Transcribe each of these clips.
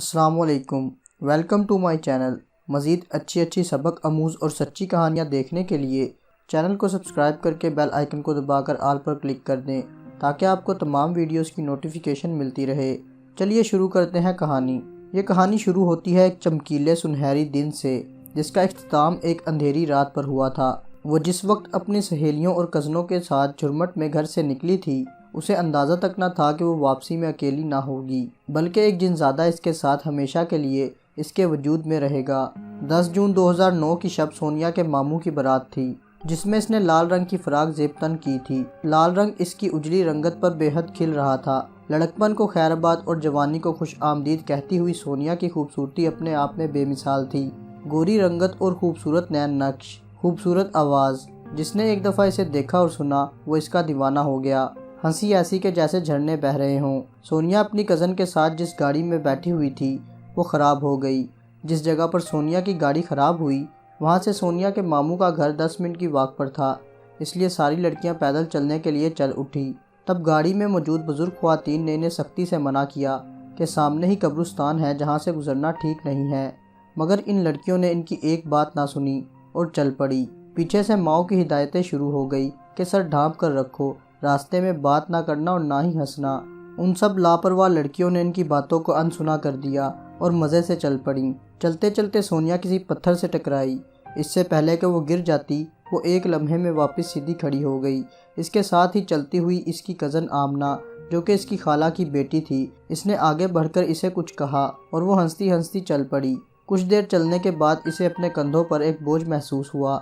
السلام علیکم، welcome to my channel. مزید اچھی سبق آموز اور سچی کہانیاں دیکھنے کے لیے چینل کو سبسکرائب کر کے بیل آئیکن کو دبا کر آل پر کلک کر دیں تاکہ آپ کو تمام ویڈیوز کی نوٹیفیکیشن ملتی رہے۔ چلیے شروع کرتے ہیں کہانی۔ یہ کہانی شروع ہوتی ہے ایک چمکیلے سنہری دن سے جس کا اختتام ایک اندھیری رات پر ہوا تھا۔ وہ جس وقت اپنی سہیلیوں اور کزنوں کے ساتھ جھرمٹ میں گھر سے نکلی تھی، اسے اندازہ تک نہ تھا کہ وہ واپسی میں اکیلی نہ ہوگی، بلکہ ایک جن زادہ اس کے ساتھ ہمیشہ کے لیے اس کے وجود میں رہے گا۔ 10 جون 2009 کی شب سونیا کے ماموں کی بارات تھی، جس میں اس نے لال رنگ کی فراق زیب تن کی تھی۔ لال رنگ اس کی اجلی رنگت پر بے حد کھل رہا تھا۔ لڑکپن کو خیر آباد اور جوانی کو خوش آمدید کہتی ہوئی سونیا کی خوبصورتی اپنے آپ میں بے مثال تھی۔ گوری رنگت اور خوبصورت نین نقش، خوبصورت آواز، جس نے ایک دفعہ اسے دیکھا اور سنا وہ اس کا دیوانہ ہو گیا۔ ہنسی ایسی کہ جیسے جھرنے بہہ رہے ہوں۔ سونیا اپنی کزن کے ساتھ جس گاڑی میں بیٹھی ہوئی تھی وہ خراب ہو گئی۔ جس جگہ پر سونیا کی گاڑی خراب ہوئی وہاں سے سونیا کے ماموں کا گھر 10 منٹ کی واک پر تھا، اس لیے ساری لڑکیاں پیدل چلنے کے لیے چل اٹھی۔ تب گاڑی میں موجود بزرگ خواتین نے انہیں سختی سے منع کیا کہ سامنے ہی قبرستان ہے جہاں سے گزرنا ٹھیک نہیں ہے، مگر ان لڑکیوں نے ان کی ایک بات نہ سنی اور چل پڑی۔ پیچھے سے ماؤں کی ہدایتیں شروع ہو گئی کہ سر ڈھانپ کر رکھو، راستے میں بات نہ کرنا اور نہ ہی ہنسنا۔ ان سب لاپرواہ لڑکیوں نے ان کی باتوں کو انسنا کر دیا اور مزے سے چل پڑیں۔ چلتے چلتے سونیا کسی پتھر سے ٹکرائی۔ اس سے پہلے کہ وہ گر جاتی وہ ایک لمحے میں واپس سیدھی کھڑی ہو گئی۔ اس کے ساتھ ہی چلتی ہوئی اس کی کزن آمنہ، جو کہ اس کی خالہ کی بیٹی تھی، اس نے آگے بڑھ کر اسے کچھ کہا اور وہ ہنستی ہنستی چل پڑی۔ کچھ دیر چلنے کے بعد اسے اپنے کندھوں پر ایک بوجھ محسوس ہوا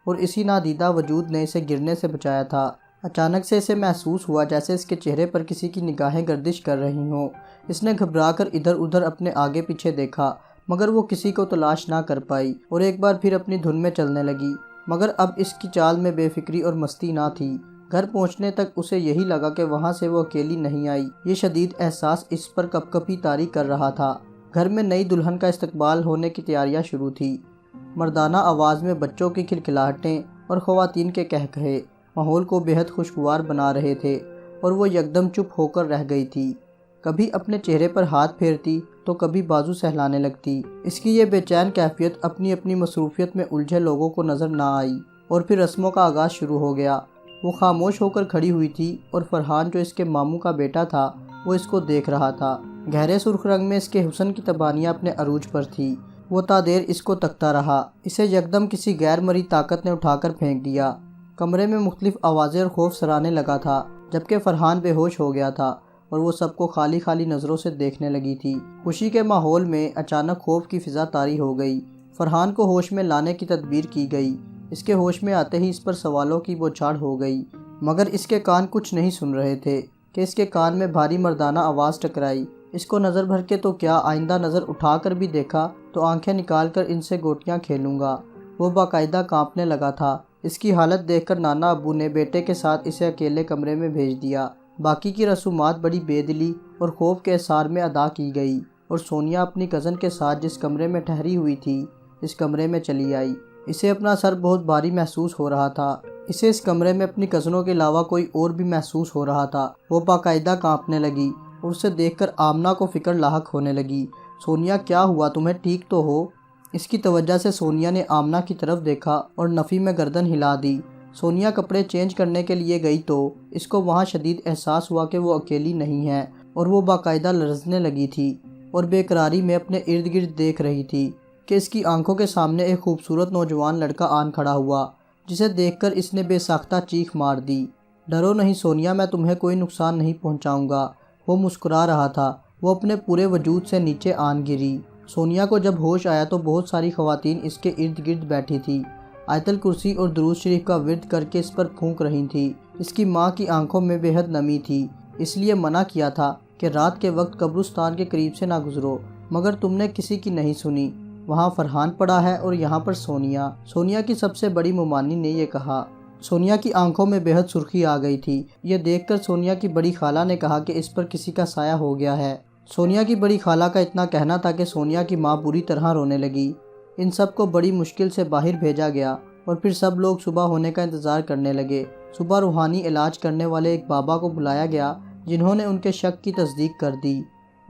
اور اسی نادیدہ وجود نے اسے گرنے سے بچایا تھا۔ اچانک سے اسے محسوس ہوا جیسے اس کے چہرے پر کسی کی نگاہیں گردش کر رہی ہوں۔ اس نے گھبرا کر ادھر ادھر اپنے آگے پیچھے دیکھا مگر وہ کسی کو تلاش نہ کر پائی اور ایک بار پھر اپنی دھن میں چلنے لگی، مگر اب اس کی چال میں بے فکری اور مستی نہ تھی۔ گھر پہنچنے تک اسے یہی لگا کہ وہاں سے وہ اکیلی نہیں آئی۔ یہ شدید احساس اس پر کپ کپی طاری کر رہا تھا۔ گھر میں نئی دلہن کا استقبال ہونے کی تیاریاں شروع تھی۔ مردانہ آواز میں بچوں کی کھلکھلاہٹیں اور خواتین کے قہقہے ماحول کو بے حد خوشگوار بنا رہے تھے اور وہ یکدم چپ ہو کر رہ گئی تھی۔ کبھی اپنے چہرے پر ہاتھ پھیرتی تو کبھی بازو سہلانے لگتی۔ اس کی یہ بے چین کیفیت اپنی اپنی مصروفیت میں الجھے لوگوں کو نظر نہ آئی اور پھر رسموں کا آغاز شروع ہو گیا۔ وہ خاموش ہو کر کھڑی ہوئی تھی اور فرحان جو اس کے ماموں کا بیٹا تھا وہ اس کو دیکھ رہا تھا۔ گہرے سرخ رنگ میں اس کے حسن کی تبانیاں اپنے عروج پر تھی۔ وہ تا دیر اس کو تکتا رہا۔ اسے یکدم کسی غیر مرئی طاقت نے اٹھا کر پھینک دیا۔ کمرے میں مختلف آوازیں اور خوف سرانے لگا تھا، جبکہ فرحان بے ہوش ہو گیا تھا اور وہ سب کو خالی خالی نظروں سے دیکھنے لگی تھی۔ خوشی کے ماحول میں اچانک خوف کی فضا طاری ہو گئی۔ فرحان کو ہوش میں لانے کی تدبیر کی گئی۔ اس کے ہوش میں آتے ہی اس پر سوالوں کی بوچھاڑ ہو گئی، مگر اس کے کان کچھ نہیں سن رہے تھے کہ اس کے کان میں بھاری مردانہ آواز ٹکرائی۔ اس کو نظر بھر کے تو کیا، آئندہ نظر اٹھا کر بھی دیکھا تو آنکھیں نکال کر ان سے گوٹیاں کھیلوں گا۔ وہ باقاعدہ کانپنے لگا تھا۔ اس کی حالت دیکھ کر نانا ابو نے بیٹے کے ساتھ اسے اکیلے کمرے میں بھیج دیا۔ باقی کی رسومات بڑی بے دلی اور خوف کے اثار میں ادا کی گئی اور سونیا اپنی کزن کے ساتھ جس کمرے میں ٹھہری ہوئی تھی اس کمرے میں چلی آئی۔ اسے اپنا سر بہت بھاری محسوس ہو رہا تھا۔ اسے اس کمرے میں اپنی کزنوں کے علاوہ کوئی اور بھی محسوس ہو رہا تھا۔ وہ باقاعدہ کانپنے لگی اور اسے دیکھ کر آمنہ کو فکر لاحق ہونے لگی۔ سونیا کیا ہوا، تمہیں ٹھیک تو ہو؟ اس کی توجہ سے سونیا نے آمنہ کی طرف دیکھا اور نفی میں گردن ہلا دی۔ سونیا کپڑے چینج کرنے کے لیے گئی تو اس کو وہاں شدید احساس ہوا کہ وہ اکیلی نہیں ہے اور وہ باقاعدہ لرزنے لگی تھی اور بے قراری میں اپنے ارد گرد دیکھ رہی تھی کہ اس کی آنکھوں کے سامنے ایک خوبصورت نوجوان لڑکا آن کھڑا ہوا، جسے دیکھ کر اس نے بے ساختہ چیخ مار دی۔ ڈرو نہیں سونیا، میں تمہیں کوئی نقصان نہیں پہنچاؤں گا۔ وہ مسکرا رہا تھا۔ وہ اپنے پورے وجود سے نیچے آن گری۔ سونیا کو جب ہوش آیا تو بہت ساری خواتین اس کے ارد گرد بیٹھی تھی، آیت الکرسی اور درود شریف کا ورد کر کے اس پر پھونک رہی تھی۔ اس کی ماں کی آنکھوں میں بے حد نمی تھی، اس لیے منع کیا تھا کہ رات کے وقت قبرستان کے قریب سے نہ گزرو، مگر تم نے کسی کی نہیں سنی۔ وہاں فرحان پڑا ہے اور یہاں پر سونیا کی سب سے بڑی ممانی نے یہ کہا۔ سونیا کی آنکھوں میں بے حد سرخی آ گئی تھی۔ یہ دیکھ کر سونیا کی بڑی خالہ نے کہا کہ اس پر کسی کا سایہ ہو گیا ہے۔ سونیا کی بڑی خالہ کا اتنا کہنا تھا کہ سونیا کی ماں بری طرح رونے لگی۔ ان سب کو بڑی مشکل سے باہر بھیجا گیا اور پھر سب لوگ صبح ہونے کا انتظار کرنے لگے۔ صبح روحانی علاج کرنے والے ایک بابا کو بلایا گیا جنہوں نے ان کے شک کی تصدیق کر دی۔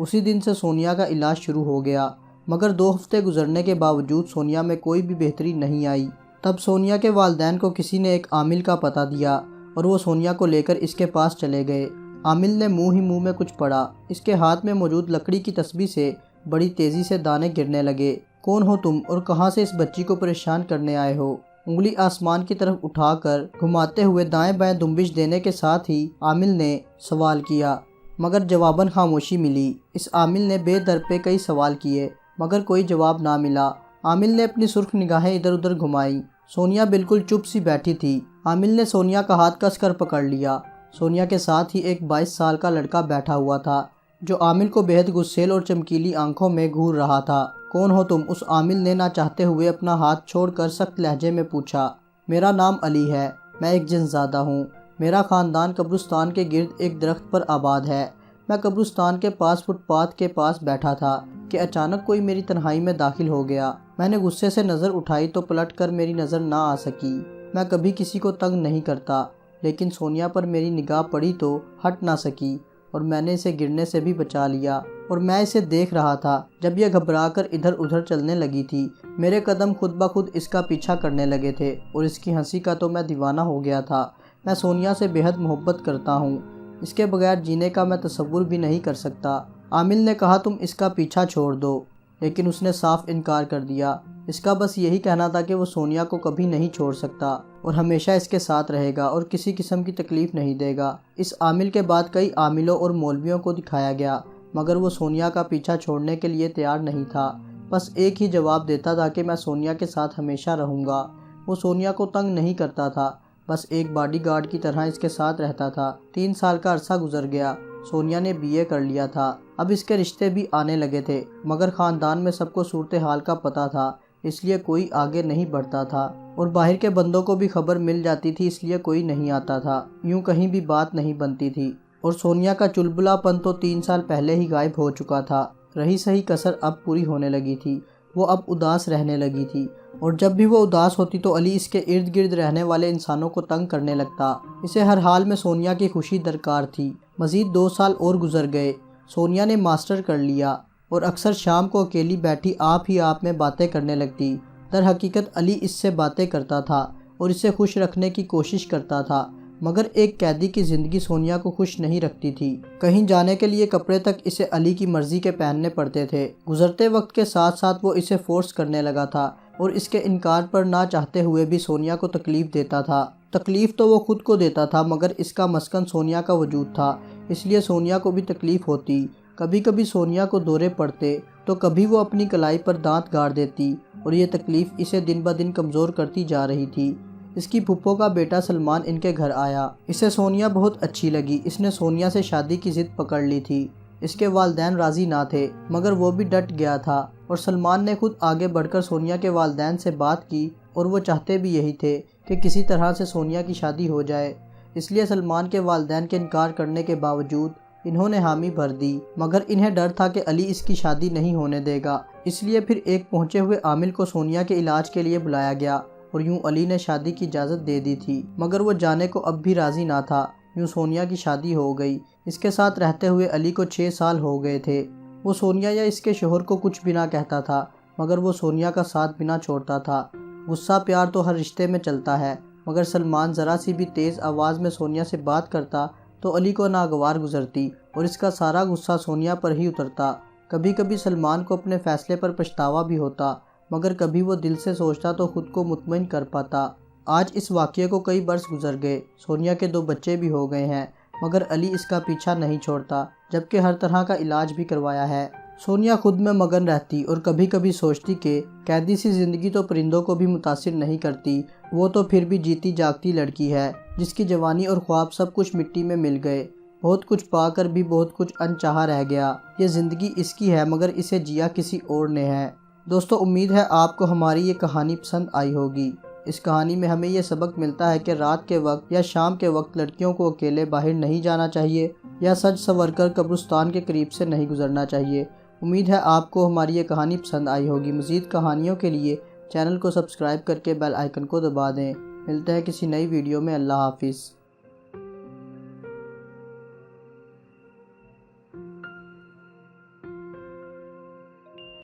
اسی دن سے سونیا کا علاج شروع ہو گیا، مگر 2 ہفتے گزرنے کے باوجود سونیا میں کوئی بھی بہتری نہیں آئی۔ تب سونیا کے والدین کو کسی نے ایک عامل کا پتہ دیا اور وہ سونیا کو لے کر اس کے پاس چلے گئے۔ عامل نے منہ ہی منہ میں کچھ پڑھا۔ اس کے ہاتھ میں موجود لکڑی کی تسبیح سے بڑی تیزی سے دانے گرنے لگے۔ کون ہو تم اور کہاں سے اس بچی کو پریشان کرنے آئے ہو؟ انگلی آسمان کی طرف اٹھا کر گھماتے ہوئے دائیں بائیں دنبش دینے کے ساتھ ہی عامل نے سوال کیا، مگر جواباً خاموشی ملی۔ اس عامل نے بے در پہ کئی سوال کیے مگر کوئی جواب نہ ملا۔ عامل نے اپنی سرخ نگاہیں ادھر ادھر گھمائیں۔ سونیا بالکل چپ سی بیٹھی تھی۔ عامل نے سونیا کا ہاتھ کس کر پکڑ لیا۔ سونیا کے ساتھ ہی ایک 22 سال کا لڑکا بیٹھا ہوا تھا جو عامل کو بے حد غصیل اور چمکیلی آنکھوں میں گھور رہا تھا۔ کون ہو تم؟ اس عامل نے نہ چاہتے ہوئے اپنا ہاتھ چھوڑ کر سخت لہجے میں پوچھا۔ میرا نام علی ہے، میں ایک جن زادہ ہوں۔ میرا خاندان قبرستان کے گرد ایک درخت پر آباد ہے۔ میں قبرستان کے پاس فٹ پاتھ کے پاس بیٹھا تھا کہ اچانک کوئی میری تنہائی میں داخل ہو گیا۔ میں نے غصے سے نظر اٹھائی تو پلٹ کر میری نظر نہ آ سکی۔ میں کبھی کسی کو تنگ نہیں کرتا، لیکن سونیا پر میری نگاہ پڑی تو ہٹ نہ سکی اور میں نے اسے گرنے سے بھی بچا لیا، اور میں اسے دیکھ رہا تھا جب یہ گھبرا کر ادھر ادھر چلنے لگی تھی۔ میرے قدم خود بخود اس کا پیچھا کرنے لگے تھے اور اس کی ہنسی کا تو میں دیوانہ ہو گیا تھا۔ میں سونیا سے بے حد محبت کرتا ہوں، اس کے بغیر جینے کا میں تصور بھی نہیں کر سکتا۔ عامل نے کہا تم اس کا پیچھا چھوڑ دو، لیکن اس نے صاف انکار کر دیا۔ اس کا بس یہی کہنا تھا کہ وہ سونیا کو کبھی نہیں چھوڑ سکتا اور ہمیشہ اس کے ساتھ رہے گا اور کسی قسم کی تکلیف نہیں دے گا۔ اس عامل کے بعد کئی عاملوں اور مولویوں کو دکھایا گیا مگر وہ سونیا کا پیچھا چھوڑنے کے لیے تیار نہیں تھا۔ بس ایک ہی جواب دیتا تھا کہ میں سونیا کے ساتھ ہمیشہ رہوں گا۔ وہ سونیا کو تنگ نہیں کرتا تھا، بس ایک باڈی گارڈ کی طرح اس کے ساتھ رہتا تھا۔ 3 سال کا عرصہ گزر گیا۔ سونیا نے BA کر لیا تھا۔ اب اس کے رشتے بھی آنے لگے تھے مگر خاندان میں سب کو صورتحال کا پتہ تھا، اس لیے کوئی آگے نہیں بڑھتا تھا، اور باہر کے بندوں کو بھی خبر مل جاتی تھی اس لیے کوئی نہیں آتا تھا۔ یوں کہیں بھی بات نہیں بنتی تھی، اور سونیا کا چلبلا پن تو 3 سال پہلے ہی غائب ہو چکا تھا۔ رہی سہی کسر اب پوری ہونے لگی تھی۔ وہ اب اداس رہنے لگی تھی، اور جب بھی وہ اداس ہوتی تو علی اس کے ارد گرد رہنے والے انسانوں کو تنگ کرنے لگتا۔ اسے ہر حال میں سونیا کی خوشی درکار تھی۔ مزید 2 سال اور گزر گئے۔ سونیا نے ماسٹر کر لیا اور اکثر شام کو اکیلی بیٹھی آپ ہی آپ میں باتیں کرنے لگتی۔ در حقیقت علی اس سے باتیں کرتا تھا اور اسے خوش رکھنے کی کوشش کرتا تھا، مگر ایک قیدی کی زندگی سونیا کو خوش نہیں رکھتی تھی۔ کہیں جانے کے لیے کپڑے تک اسے علی کی مرضی کے پہننے پڑتے تھے۔ گزرتے وقت کے ساتھ ساتھ وہ اسے فورس کرنے لگا تھا اور اس کے انکار پر نہ چاہتے ہوئے بھی سونیا کو تکلیف دیتا تھا۔ تکلیف تو وہ خود کو دیتا تھا مگر اس کا مسکن سونیا کا وجود تھا، اس لیے سونیا کو بھی تکلیف ہوتی۔ کبھی کبھی سونیا کو دورے پڑتے تو کبھی وہ اپنی کلائی پر دانت گاڑ دیتی، اور یہ تکلیف اسے دن بہ دن کمزور کرتی جا رہی تھی۔ اس کی پھپھو کا بیٹا سلمان ان کے گھر آیا۔ اسے سونیا بہت اچھی لگی۔ اس نے سونیا سے شادی کی ضد پکڑ لی تھی۔ اس کے والدین راضی نہ تھے مگر وہ بھی ڈٹ گیا تھا، اور سلمان نے خود آگے بڑھ کر سونیا کے والدین سے بات کی، اور وہ چاہتے بھی یہی تھے کہ کسی طرح سے سونیا کی شادی ہو جائے۔ اس لیے سلمان کے والدین کے انکار کرنے کے باوجود انہوں نے حامی بھر دی، مگر انہیں ڈر تھا کہ علی اس کی شادی نہیں ہونے دے گا، اس لیے پھر ایک پہنچے ہوئے عامل کو سونیا کے علاج کے لیے بلایا گیا، اور یوں علی نے شادی کی اجازت دے دی تھی، مگر وہ جانے کو اب بھی راضی نہ تھا۔ یوں سونیا کی شادی ہو گئی۔ اس کے ساتھ رہتے ہوئے علی کو 6 سال ہو گئے تھے۔ وہ سونیا یا اس کے شوہر کو کچھ بھی نہ کہتا تھا، مگر وہ سونیا کا ساتھ بھی نہ چھوڑتا تھا۔ غصہ پیار تو ہر رشتے میں چلتا ہے، مگر سلمان ذرا سی بھی تیز آواز میں سونیا سے بات کرتا تو علی کو ناگوار گزرتی، اور اس کا سارا غصہ سونیا پر ہی اترتا۔ کبھی کبھی سلمان کو اپنے فیصلے پر پچھتاوا بھی ہوتا، مگر کبھی وہ دل سے سوچتا تو خود کو مطمئن کر پاتا۔ آج اس واقعے کو کئی برس گزر گئے، سونیا کے 2 بچے بھی ہو گئے ہیں، مگر علی اس کا پیچھا نہیں چھوڑتا، جبکہ ہر طرح کا علاج بھی کروایا ہے۔ سونیا خود میں مگن رہتی اور کبھی کبھی سوچتی کہ قیدی سی زندگی تو پرندوں کو بھی متاثر نہیں کرتی، وہ تو پھر بھی جیتی جاگتی لڑکی ہے جس کی جوانی اور خواب سب کچھ مٹی میں مل گئے۔ بہت کچھ پا کر بھی بہت کچھ انچاہا رہ گیا۔ یہ زندگی اس کی ہے مگر اسے جیا کسی اور نے ہے۔ دوستو، امید ہے آپ کو ہماری یہ کہانی پسند آئی ہوگی۔ اس کہانی میں ہمیں یہ سبق ملتا ہے کہ رات کے وقت یا شام کے وقت لڑکیوں کو اکیلے باہر نہیں جانا چاہیے، یا سج سنور کر قبرستان کے قریب سے نہیں گزرنا چاہیے۔ امید ہے آپ کو ہماری یہ کہانی پسند آئی ہوگی۔ مزید کہانیوں کے لیے چینل کو سبسکرائب کر کے بیل آئیکن کو دبا دیں۔ ملتے ہیں کسی نئی ویڈیو میں۔ اللہ حافظ۔